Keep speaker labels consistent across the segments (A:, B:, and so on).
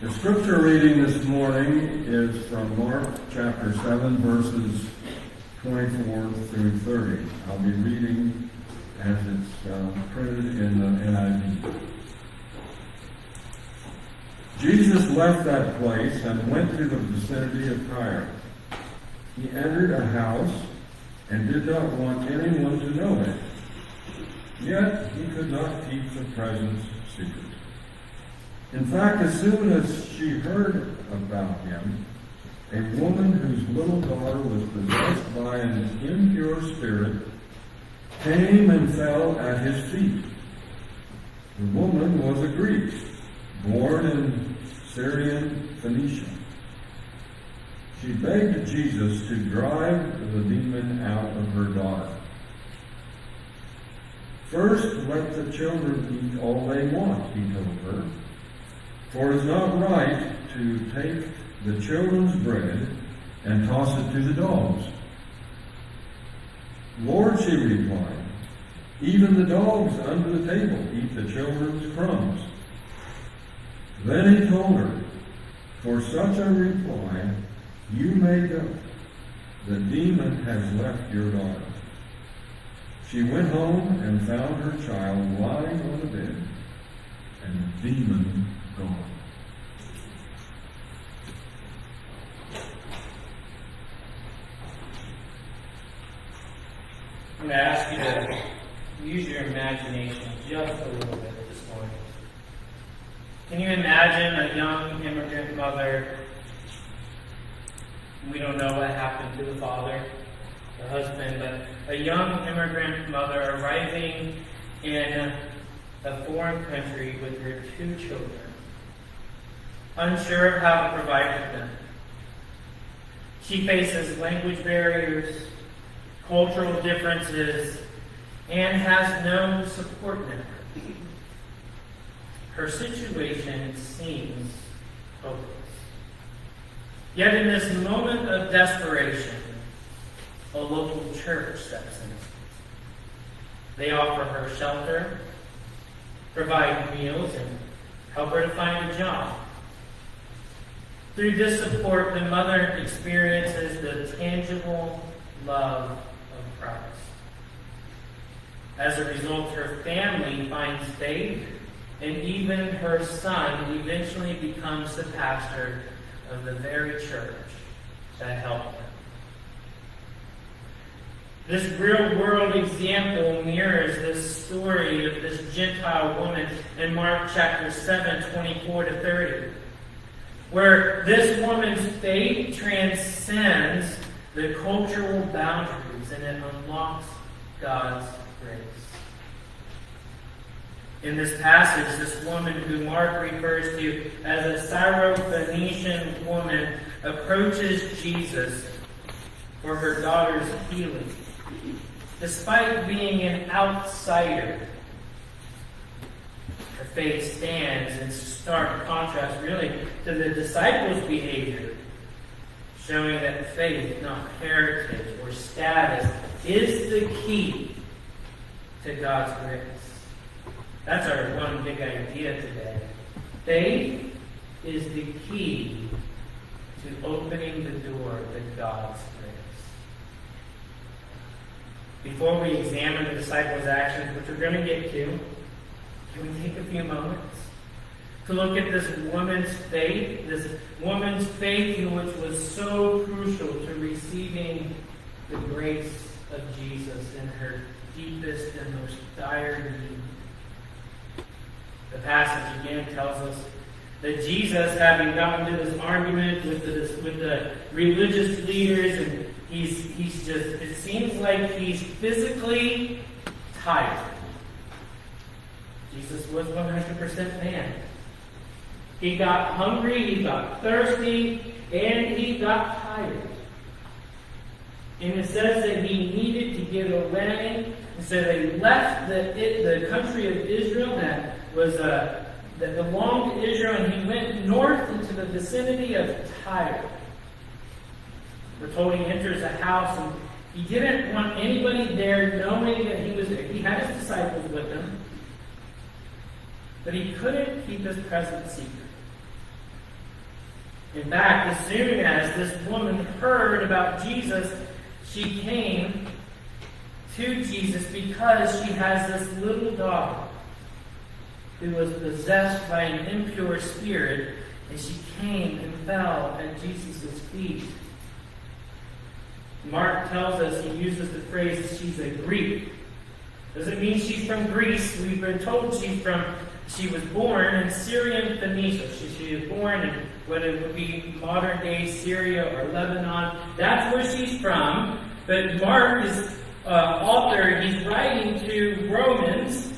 A: The scripture reading this morning is from Mark chapter 7, verses 24 through 30. I'll be reading as it's printed in the NIV. Jesus left that place and went to the vicinity of Tyre. He entered a house and did not want anyone to know it. Yet he could not keep the presence secret. In fact, as soon as she heard about him, a woman whose little daughter was possessed by an impure spirit came and fell at his feet. The woman was a Greek, born in Syrian Phoenicia. She begged Jesus to drive the demon out of her daughter. First, let the children eat all they want, he told her. For it is not right to take the children's bread and toss it to the dogs. Lord, she replied, even the dogs under the table eat the children's crumbs. Then he told her, for such a reply, you may go. The demon has left your daughter. She went home and found her child lying on the bed, and the demon gone.
B: I'm going to ask you to use your imagination just a little bit this morning. Can you imagine a young immigrant mother? We don't know what happened to the father, the husband, but a young immigrant mother arriving in a foreign country with her 2 children, unsure of how to provide for them. She faces language barriers, cultural differences, and has no support network. Her situation seems hopeless. Yet in this moment of desperation, a local church steps in. They offer her shelter, provide meals, and help her to find a job. Through this support, the mother experiences the tangible love of Christ. As a result, her family finds faith, and even her son eventually becomes the pastor of the very church that helped them. This real-world example mirrors this story of this Gentile woman in Mark chapter 7, 24 to 30, where this woman's faith transcends the cultural boundaries and it unlocks God's grace. In this passage, this woman who Mark refers to as a Syro-Phoenician woman approaches Jesus for her daughter's healing. Despite being an outsider, her faith stands in stark contrast, really, to the disciples' behavior, showing that faith, not heritage or status, is the key to God's grace. That's our one big idea today. Faith is the key to opening the door to God's grace. Before we examine the disciples' actions, which we're going to get to, can we take a few moments to look at this woman's faith which was so crucial to receiving the grace of Jesus in her deepest and most dire need. The passage again tells us that Jesus, having gotten into this argument with the religious leaders, and he's just, it seems like he's physically tired. Jesus was 100% man. He got hungry, he got thirsty, and he got tired. And it says that he needed to get away, and so they left the country of Israel that belonged to Israel, and he went north into the vicinity of Tyre. We're told he enters a house, and he didn't want anybody there knowing that he was there. He had his disciples with him, but he couldn't keep his presence secret. In fact, as soon as this woman heard about Jesus, she came to Jesus because she has this little daughter who was possessed by an impure spirit, and she came and fell at Jesus' feet. Mark tells us, he uses the phrase, she's a Greek. Doesn't mean she's from Greece. We've been told she was born in Syrian Phoenicia. She was born in what it would be modern day Syria or Lebanon. That's where she's from. But Mark is author, he's writing to Romans,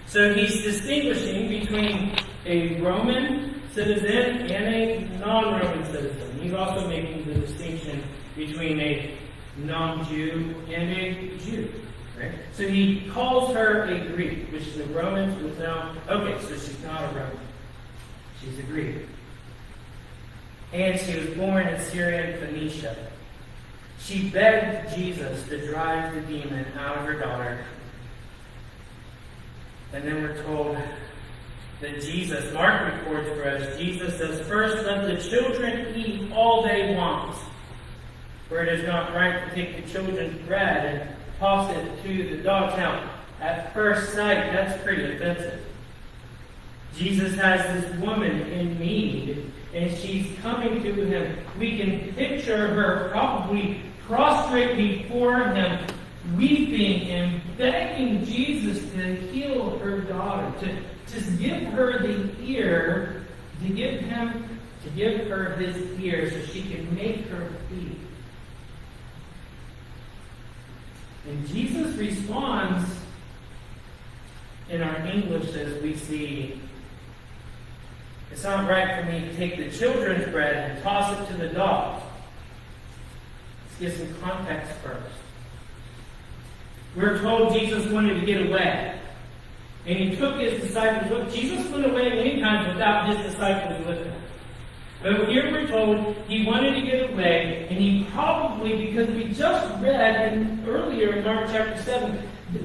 B: so he's distinguishing between a Roman citizen and a non-Roman citizen. He's also making the distinction between a non-Jew and a Jew. Right? So he calls her a Greek, which the Romans would know. Okay, so she's not a Roman. She's a Greek. And she was born in Syrian Phoenicia. She begged Jesus to drive the demon out of her daughter. And then we're told that Jesus, Mark records for us, Jesus says, "First let the children eat all they want, for it is not right to take the children's bread and toss it to the dogs." Now, at first sight, that's pretty offensive. Jesus has this woman in need, and she's coming to him. We can picture her probably prostrate before him, weeping and begging Jesus to heal her daughter, to just give her the ear, to give her his ear so she can make her feet. And Jesus responds in our English as we see, "It's not right for me to take the children's bread and toss it to the dogs." Let's get some context first. We're told Jesus wanted to get away. And he took his disciples with him. Jesus went away many times without his disciples with him. But here we're told he wanted to get away, and he probably, because we just read earlier in Mark chapter 7,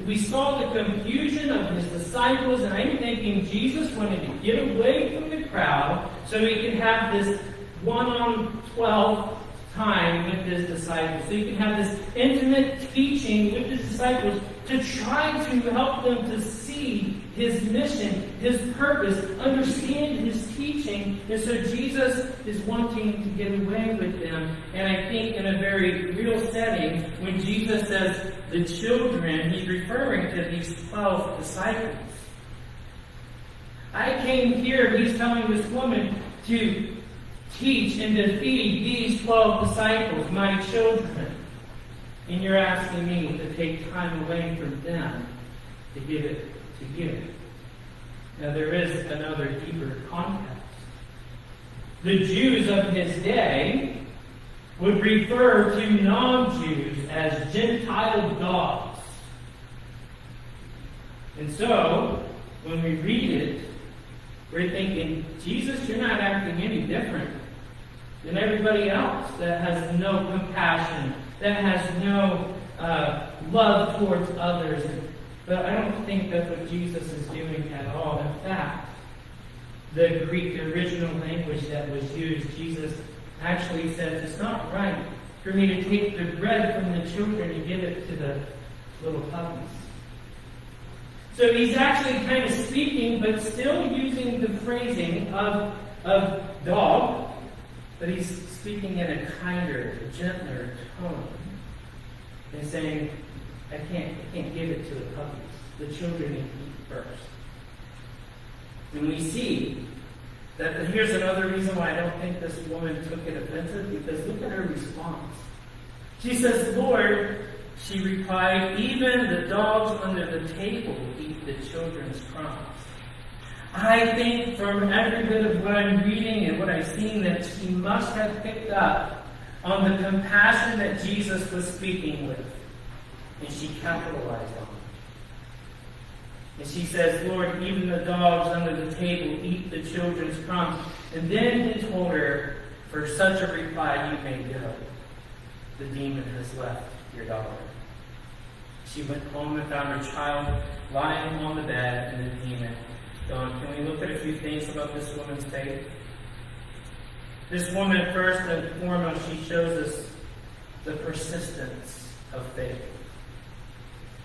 B: we saw the confusion of his disciples, and I'm thinking Jesus wanted to get away from the crowd so he could have this 1-on-12 time with his disciples. So he could have this intimate teaching with his disciples to try to help them to see his mission, his purpose, understand his teaching. And so Jesus is wanting to get away with them. And I think in a very real setting, when Jesus says the children, he's referring to these 12 disciples. I came here, he's telling this woman, to teach and to feed these 12 disciples, my children. And you're asking me to take time away from them to give it to you. Now there is another deeper context. The Jews of his day would refer to non-Jews as Gentile dogs. And so, when we read it, we're thinking, Jesus, you're not acting any different than everybody else that has no compassion, that has no love towards others. But I don't think that's what Jesus is doing at all. In fact, the Greek original language that was used, Jesus actually says, it's not right for me to take the bread from the children and give it to the little puppies. So he's actually kind of speaking, but still using the phrasing of dog, but he's speaking in a kinder, gentler tone. And saying, I can't give it to the puppies. The children need to eat first. And we see that here's another reason why I don't think this woman took it offensive, because look at her response. She says, Lord, she replied, even the dogs under the table eat the children's crumbs. I think from every bit of what I'm reading and what I've seen that she must have picked up on the compassion that Jesus was speaking with. And she capitalized on it. And she says, Lord, even the dogs under the table eat the children's crumbs. And then he told her, for such a reply you may go. The demon has left your daughter. She went home and found her child lying on the bed and the demon gone. Can we look at a few things about this woman's faith? This woman, first and foremost, she shows us the persistence of faith.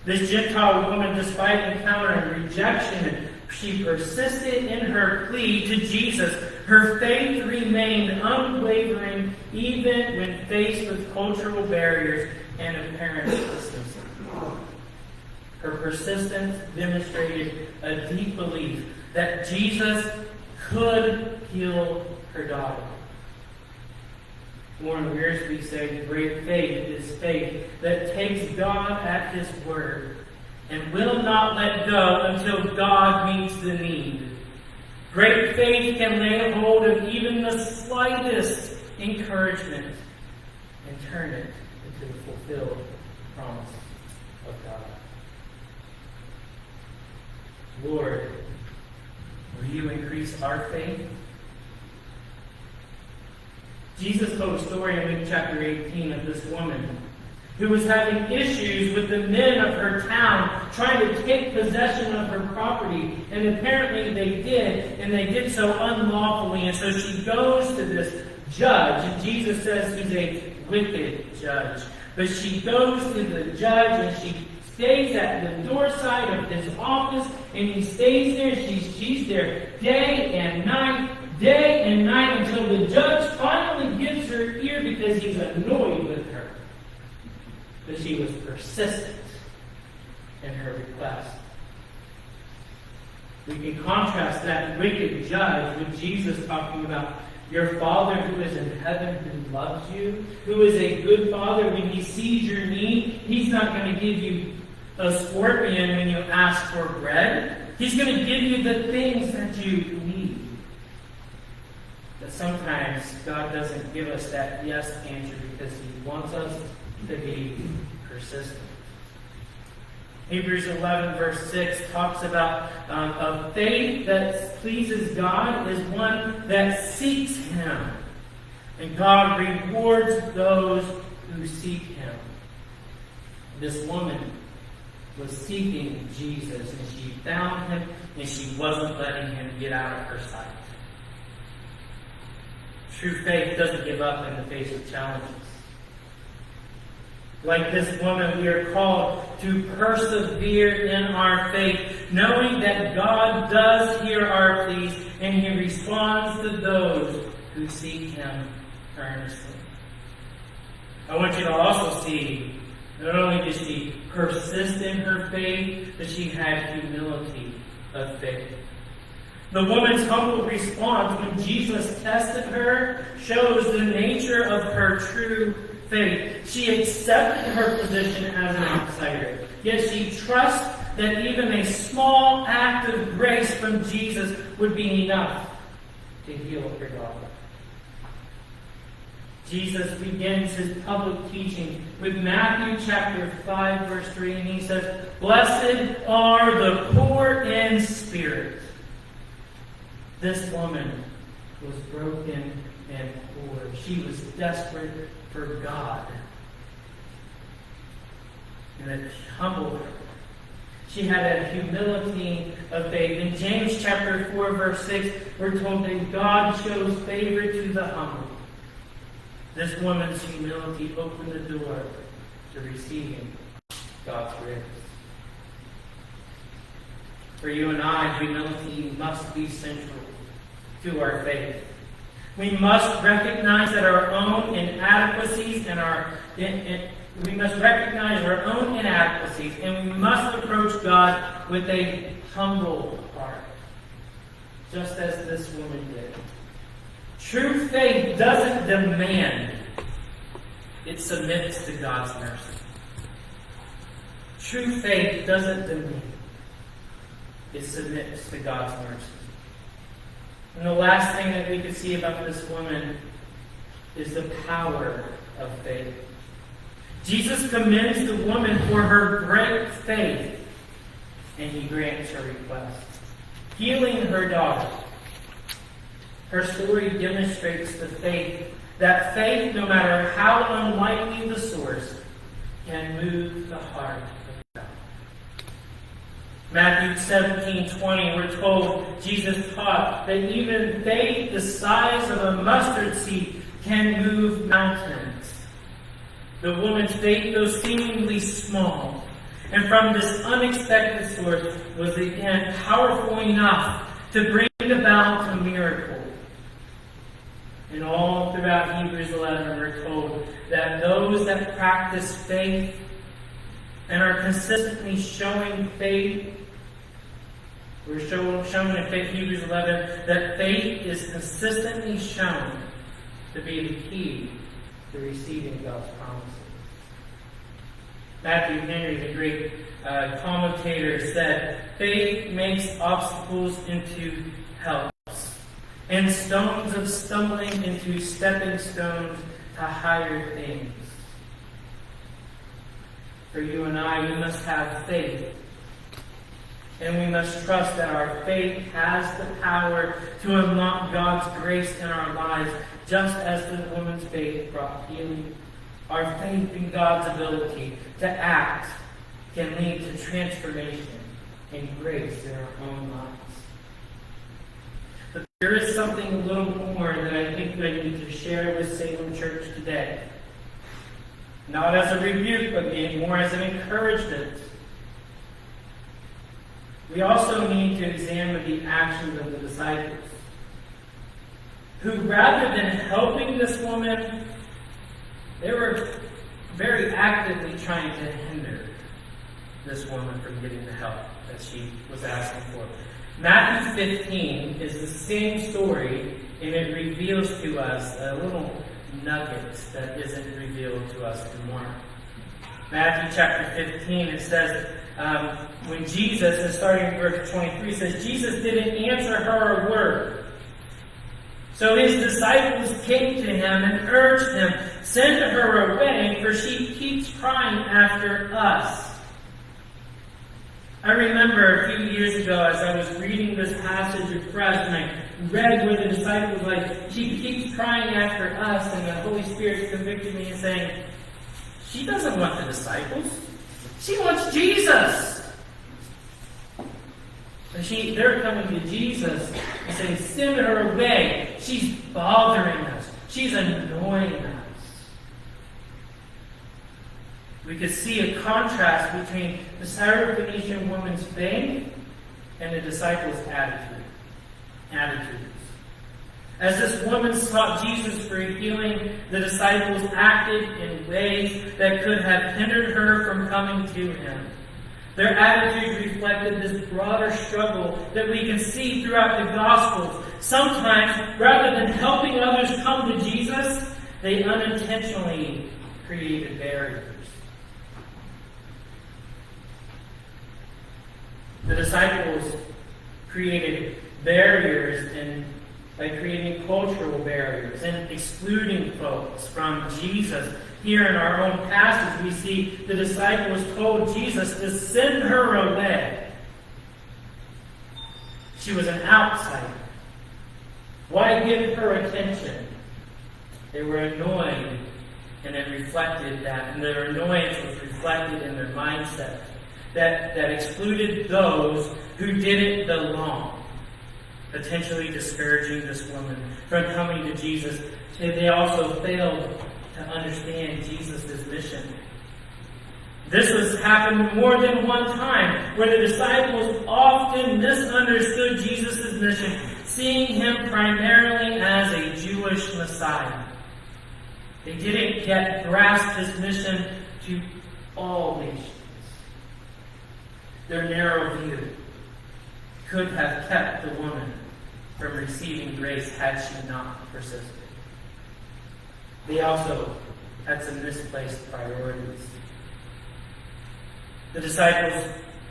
B: This Gentile woman, despite encountering rejection, she persisted in her plea to Jesus. Her faith remained unwavering even when faced with cultural barriers and apparent distances. Her persistence demonstrated a deep belief that Jesus could heal her daughter. Warren Wiersbe said, great faith is faith that takes God at His word and will not let go until God meets the need. Great faith can lay hold of even the slightest encouragement and turn it into the fulfilled promise of God. Lord, will you increase our faith? Jesus told a story in Luke chapter 18 of this woman who was having issues with the men of her town trying to take possession of her property. And apparently they did, and they did so unlawfully. And so she goes to this judge, and Jesus says he's a wicked judge. But she goes to the judge, and she stays at the door side of his office, and he stays there. She's there day and night until the judge finally gives her ear because he's annoyed with her. But she was persistent in her request. We can contrast that wicked judge with Jesus talking about your Father who is in heaven who loves you, who is a good Father. When He sees your need, He's not going to give you a scorpion when you ask for bread. He's going to give you the things that you need. But sometimes God doesn't give us that yes answer because He wants us to be persistent. Hebrews 11 verse 6 talks about a faith that pleases God is one that seeks Him. And God rewards those who seek Him. This woman was seeking Jesus, and she found Him, and she wasn't letting Him get out of her sight. True faith doesn't give up in the face of challenges. Like this woman, we are called to persevere in our faith, knowing that God does hear our pleas, and He responds to those who seek Him earnestly. I want you to also see, not only did she persist in her faith, but she had humility of faith. The woman's humble response when Jesus tested her shows the nature of her true faith. She accepted her position as an outsider, yet she trusts that even a small act of grace from Jesus would be enough to heal her daughter. Jesus begins His public teaching with Matthew chapter 5 verse 3, and He says, "Blessed are the poor in spirit." This woman was broken and poor. She was desperate for God. And it humbled her. She had a humility of faith. In James chapter 4 verse 6, we're told that God shows favor to the humble. This woman's humility opened the door to receiving God's grace. For you and I, humility must be central to our faith. We must recognize that our own inadequacies and we must recognize our own inadequacies, and we must approach God with a humble heart, just as this woman did. True faith doesn't demand, it submits to God's mercy. True faith doesn't demand, it submits to God's mercy. And the last thing that we can see about this woman is the power of faith. Jesus commends the woman for her great faith, and He grants her request, healing her daughter. Her story demonstrates the faith, that faith, no matter how unlikely the source, can move the heart of God. Matthew 17:20, we're told Jesus taught that even faith the size of a mustard seed can move mountains. The woman's faith, though seemingly small, and from this unexpected source, was again powerful enough to bring about a miracle. And all throughout Hebrews 11, we're told that those that practice faith and are consistently showing faith, we're shown in Hebrews 11 that faith is consistently shown to be the key to receiving God's promises. Matthew Henry, the great commentator, said, "Faith makes obstacles into helps, and stones of stumbling into stepping stones to higher things." For you and I, we must have faith. And we must trust that our faith has the power to unlock God's grace in our lives, just as the woman's faith brought healing. Our faith in God's ability to act can lead to transformation and grace in our own lives. But there is something a little more that I think I need to share with Salem Church today. Not as a rebuke, but more as an encouragement. We also need to examine the actions of the disciples, who, rather than helping this woman, they were very actively trying to hinder this woman from getting the help that she was asking for. Matthew 15 is the same story, and it reveals to us a little nugget that isn't revealed to us in Mark. Matthew chapter 15, it says, when Jesus, and starting in verse 23, says, Jesus didn't answer her a word. So his disciples came to him and urged him, "Send her away, for she keeps crying after us." I remember a few years ago as I was reading this passage afresh, and I read where the disciples were like, "She keeps crying after us," and the Holy Spirit convicted me and saying, "She doesn't want the disciples. She wants Jesus." And they're coming to Jesus and saying, "Send her away. She's bothering us. She's annoying us." We could see a contrast between the Syrophoenician woman's faith and the disciples' attitudes. As this woman sought Jesus for healing, the disciples acted in ways that could have hindered her from coming to him. Their attitudes reflected this broader struggle that we can see throughout the Gospels. Sometimes, rather than helping others come to Jesus, they unintentionally created barriers. The disciples created barriers by creating cultural barriers and excluding folks from Jesus. Here in our own passage, we see the disciples told Jesus to send her away. She was an outsider. Why give her attention? They were annoyed, and it reflected that. And their annoyance was reflected in their mindset that excluded those who did it the wrong, potentially discouraging this woman from coming to Jesus. They also failed to understand Jesus' mission. This has happened more than one time, where the disciples often misunderstood Jesus' mission, seeing him primarily as a Jewish Messiah. They didn't grasp his mission to all nations. Their narrow view could have kept the woman from receiving grace had she not persisted. They also had some misplaced priorities. The disciples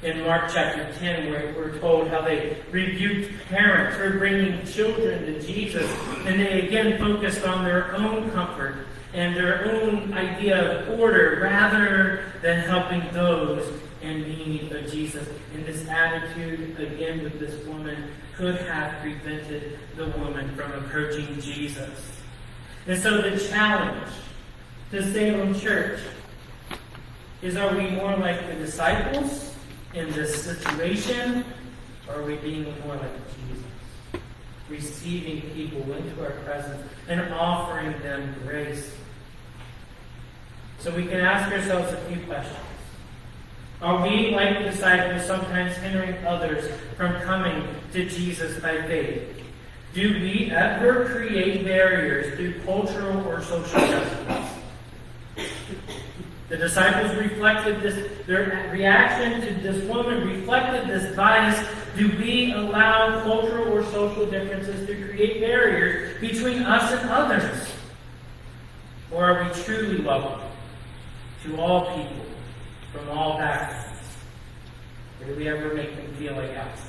B: in Mark chapter 10, we're told how they rebuked parents for bringing children to Jesus, and they again focused on their own comfort and their own idea of order rather than helping those in need of Jesus. And this attitude, again with this woman, could have prevented the woman from approaching Jesus. And so the challenge to Salem Church is, are we more like the disciples in this situation? Or are we being more like Jesus? Receiving people into our presence and offering them grace. So we can ask ourselves a few questions. Are we, like the disciples, sometimes hindering others from coming to Jesus by faith? Do we ever create barriers through cultural or social justice? The disciples reflected this, their reaction to this woman reflected this bias. Do we allow cultural or social differences to create barriers between us and others? Or are we truly welcome to all people from all backgrounds? Or do we ever make them feel like outsiders?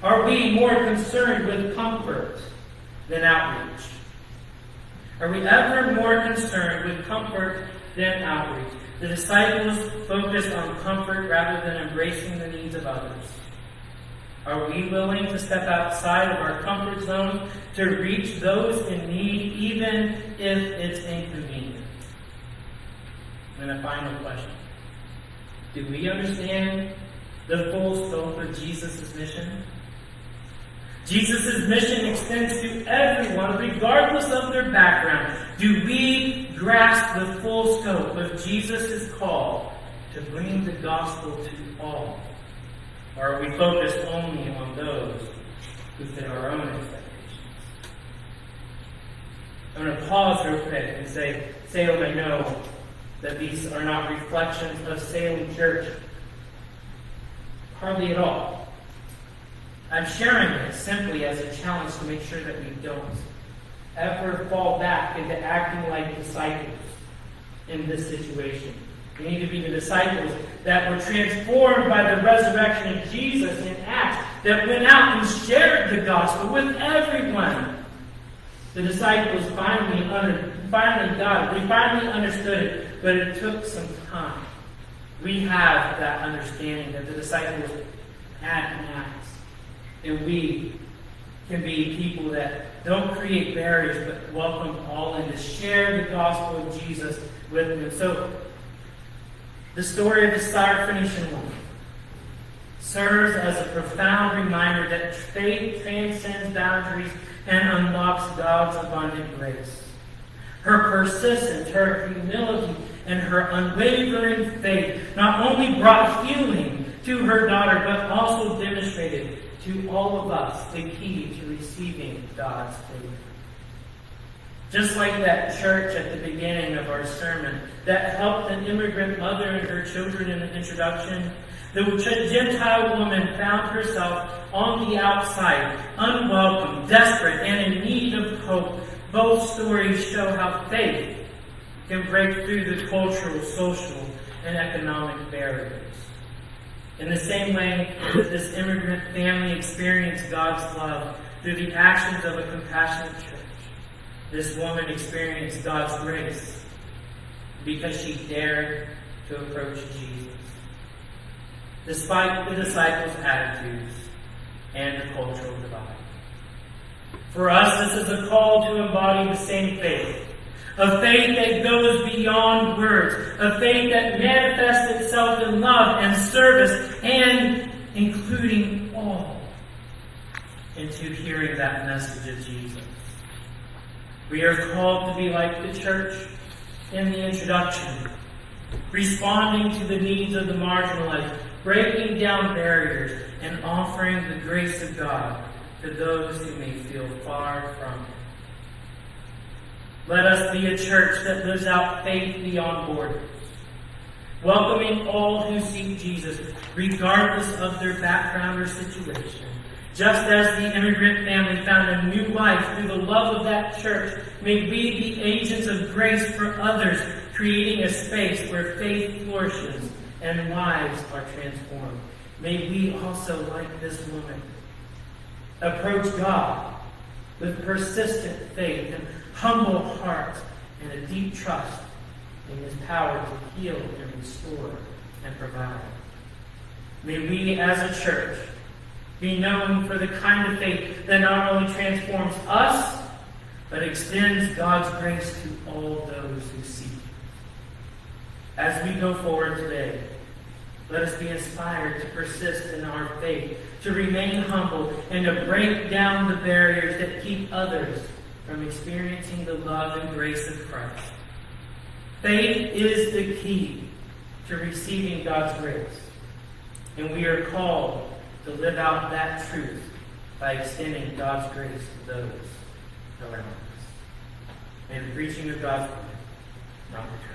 B: Are we more concerned with comfort than outreach? Are we ever more concerned with comfort than outreach? The disciples focused on comfort rather than embracing the needs of others. Are we willing to step outside of our comfort zone to reach those in need, even if it's inconvenient? And a final question. Do we understand the full scope of Jesus' mission? Jesus' mission extends to everyone, regardless of their background. Do we grasp the full scope of Jesus' call to bring the gospel to all? Or are we focused only on those who fit our own expectations? I'm going to pause real quick and say, Salem, I know that these are not reflections of Salem Church. Hardly at all. I'm sharing it simply as a challenge to make sure that we don't ever fall back into acting like disciples in this situation. We need to be the disciples that were transformed by the resurrection of Jesus in Acts, that went out and shared the gospel with everyone. The disciples finally got it. They finally understood it, but it took some time. We have that understanding that the disciples had in Acts. And we can be people that don't create barriers, but welcome all in to share the gospel of Jesus with them. So, the story of the Syrophoenician woman serves as a profound reminder that faith transcends boundaries and unlocks God's abundant grace. Her persistence, her humility, and her unwavering faith not only brought healing to her daughter, but also demonstrated to all of us the key to receiving God's favor. Just like that church at the beginning of our sermon that helped an immigrant mother and her children in the introduction, the Gentile woman found herself on the outside, unwelcome, desperate, and in need of hope. Both stories show how faith can break through the cultural, social, and economic barriers. In the same way that this immigrant family experienced God's love through the actions of a compassionate church, this woman experienced God's grace because she dared to approach Jesus, despite the disciples' attitudes and the cultural divide. For us, this is a call to embody the same faith. A faith that goes beyond words. A faith that manifests itself in love and service and including all into hearing that message of Jesus. We are called to be like the church in the introduction, responding to the needs of the marginalized, breaking down barriers, and offering the grace of God to those who may feel far from it. Let us be a church that lives out faith beyond borders, welcoming all who seek Jesus, regardless of their background or situation. Just as the immigrant family found a new life through the love of that church, may we be agents of grace for others, creating a space where faith flourishes and lives are transformed. May we also, like this woman, approach God with persistent faith and humble hearts and a deep trust in His power to heal and restore and provide. May we as a church be known for the kind of faith that not only transforms us, but extends God's grace to all those who seek it. As we go forward today, Let us be inspired to persist in our faith, to remain humble, and to break down the barriers that keep others from experiencing the love and grace of Christ. Faith is the key to receiving God's grace, and we are called to live out that truth by extending God's grace to those around us. May the preaching of God's word not return